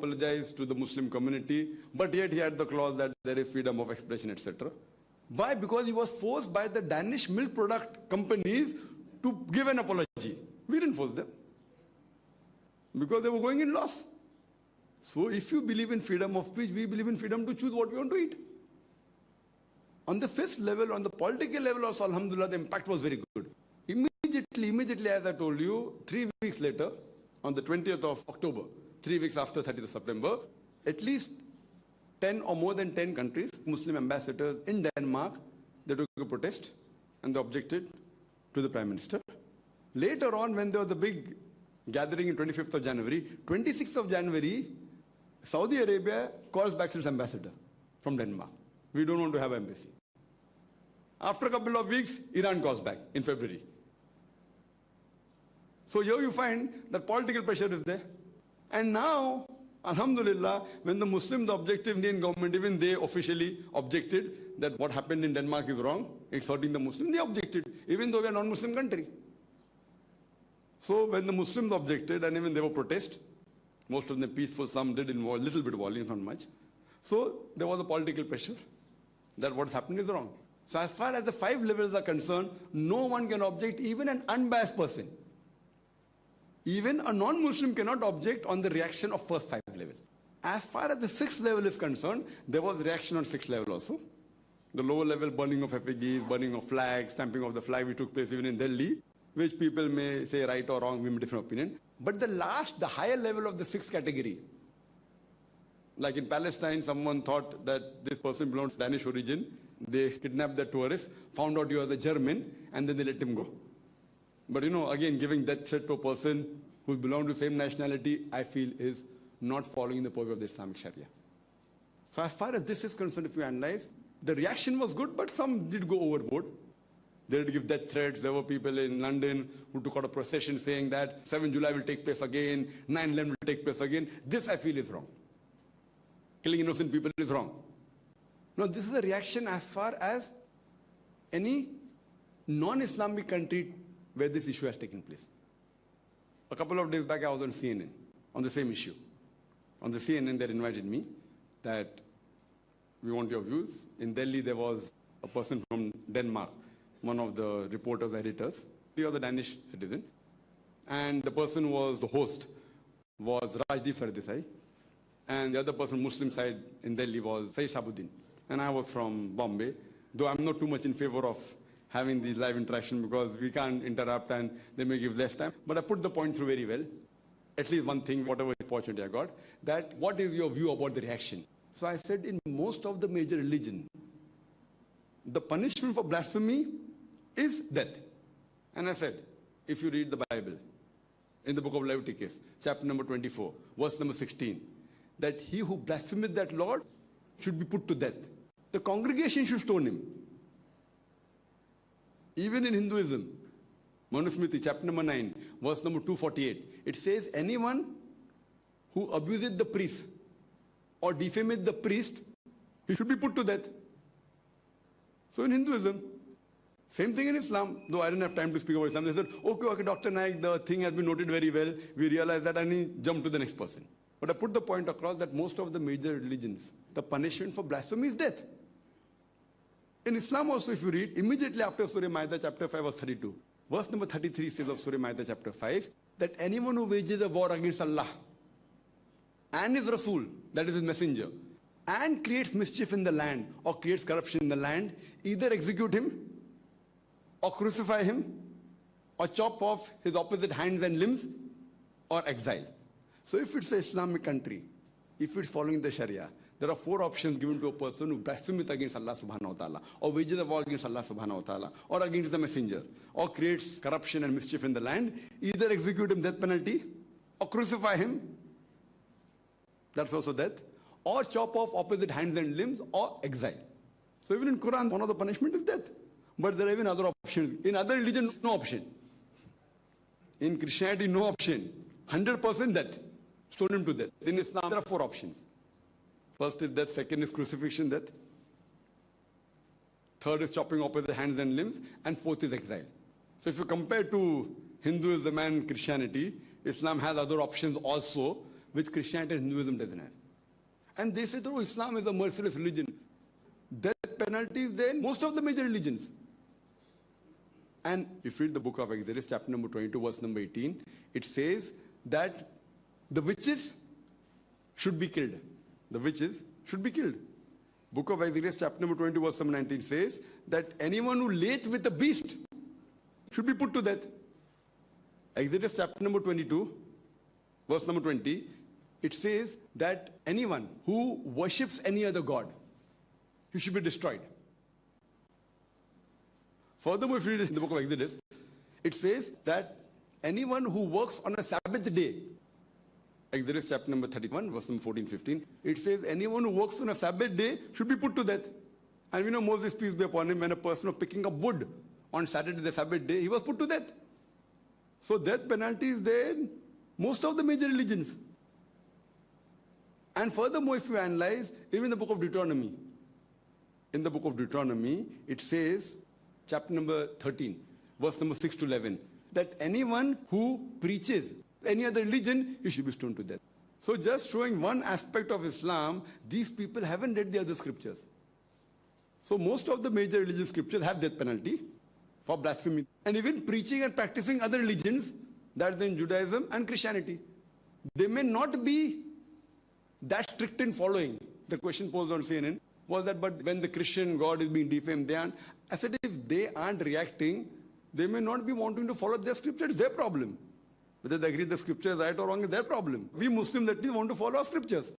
apologized to the Muslim community, but yet he had the clause that there is freedom of expression, etc. Why? Because he was forced by the Danish milk product companies to give an apology. We didn't force them, because they were going in loss. So if you believe in freedom of speech, we believe in freedom to choose what we want to eat. On the fifth level, on the political level also, alhamdulillah, the impact was very good. Immediately, as I told you, 3 weeks later, on the 20th of October, 3 weeks after 30th of September, at least 10 or more than 10 countries, Muslim ambassadors in Denmark, they took a protest and they objected to the Prime Minister. Later on, when there was the big gathering in 25th of January, 26th of January, Saudi Arabia calls back its ambassador from Denmark. We don't want to have an embassy. After a couple of weeks, Iran calls back in February. So here you find that political pressure is there. And now, alhamdulillah, when the Muslims, the objective Indian government, even they officially objected that what happened in Denmark is wrong, it's hurting the Muslims, they objected, even though we are a non-Muslim country. So when the Muslims objected, and even they were protest, most of them peaceful, some did involve a little bit of violence, not much. So there was a political pressure that what's happened is wrong. So as far as the 5 levels are concerned, no one can object, even an unbiased person. Even a non-Muslim cannot object on the reaction of first 5 level. As far as the 6th level is concerned, there was reaction on 6th level also. The lower level burning of effigies, burning of flags, stamping of the flag, which took place even in Delhi, which people may say right or wrong, we have a different opinion. But the higher level of the 6th category, like in Palestine, someone thought that this person belongs to Danish origin. They kidnapped the tourist, found out he was a German, and then they let him go. But again, giving death threat to a person who belongs to the same nationality, I feel is not following the purview of the Islamic Sharia. So as far as this is concerned, if you analyze, the reaction was good, but some did go overboard. They did give death threats. There were people in London who took out a procession saying that 7 July will take place again, 9/11 will take place again. This, I feel, is wrong. Killing innocent people is wrong. Now, this is a reaction as far as any non-Islamic country where this issue has taken place. A couple of days back, I was on CNN on the same issue. On the CNN, they invited me that we want your views. In Delhi, there was a person from Denmark, one of the reporters, editors. He was a Danish citizen. And the person who was the host was Rajdeep Sardesai. And the other person, Muslim side in Delhi, was Syed Shabuddin. And I was from Bombay, though I'm not too much in favor of having the live interaction because we can't interrupt and they may give less time. But I put the point through very well. At least one thing, whatever opportunity I got, that what is your view about the reaction? So I said in most of the major religion, the punishment for blasphemy is death. And I said, if you read the Bible, in the book of Leviticus, chapter number 24, verse number 16, that he who blasphemeth that Lord should be put to death. The congregation should stone him. Even in Hinduism, Manusmriti, chapter number 9, verse number 248, it says anyone who abuseth the priest or defameth the priest, he should be put to death. So in Hinduism, same thing in Islam, though I didn't have time to speak about Islam. They said, okay, Dr. Naik, the thing has been noted very well. We realize that, and he jumped to the next person. But I put the point across that most of the major religions, the punishment for blasphemy is death. In Islam also, if you read, immediately after Surah Ma'idah chapter 5 verse 32, verse number 33 says of Surah Ma'idah chapter 5, that anyone who wages a war against Allah and his Rasul, that is his messenger, and creates mischief in the land or creates corruption in the land, either execute him or crucify him or chop off his opposite hands and limbs or exile. So if it's an Islamic country, if it's following the Sharia, there are 4 options given to a person who blasphemes against Allah subhanahu wa ta'ala, or wages a war against Allah subhanahu wa ta'ala, or against the messenger, or creates corruption and mischief in the land. Either execute him death penalty, or crucify him, that's also death, or chop off opposite hands and limbs, or exile. So even in Quran, one of the punishment is death. But there are even other options. In other religions, no option. In Christianity, no option. 100% death. Stone him to death. In Islam, there are 4 options. First is death, second is crucifixion, death. Third is chopping off with the hands and limbs, and fourth is exile. So if you compare to Hinduism and Christianity, Islam has other options also, which Christianity and Hinduism doesn't have. And they say, oh, Islam is a merciless religion. Death penalty is there in most of the major religions. And if you read the book of Exodus, chapter number 22, verse number 18, it says that the witches should be killed. The witches should be killed. Book of Exodus, chapter number 22, verse number 19 says that anyone who layeth with a beast should be put to death. Exodus chapter number 22, verse number 20, it says that anyone who worships any other god, he should be destroyed. Furthermore, if you read in the book of Exodus, it says that anyone who works on a Sabbath day, Exodus chapter number 31, verse number 14, 15, it says anyone who works on a Sabbath day should be put to death. And we know Moses, peace be upon him, when a person was picking up wood on Saturday, the Sabbath day, he was put to death. So death penalty is there in most of the major religions. And furthermore, if you analyze, even the book of Deuteronomy, in the book of Deuteronomy, it says, chapter number 13, verse number 6 to 11, that anyone who preaches any other religion, he should be stoned to death. So just showing one aspect of Islam, these people haven't read the other scriptures. So most of the major religious scriptures have death penalty for blasphemy. And even preaching and practicing other religions, that is in Judaism and Christianity, they may not be that strict in following. The question posed on CNN was that, but when the Christian God is being defamed, they aren't. I said, if they aren't reacting, they may not be wanting to follow their scripture. It's their problem. Whether they agree the scripture is right or wrong is their problem. We Muslims at least want to follow our scriptures.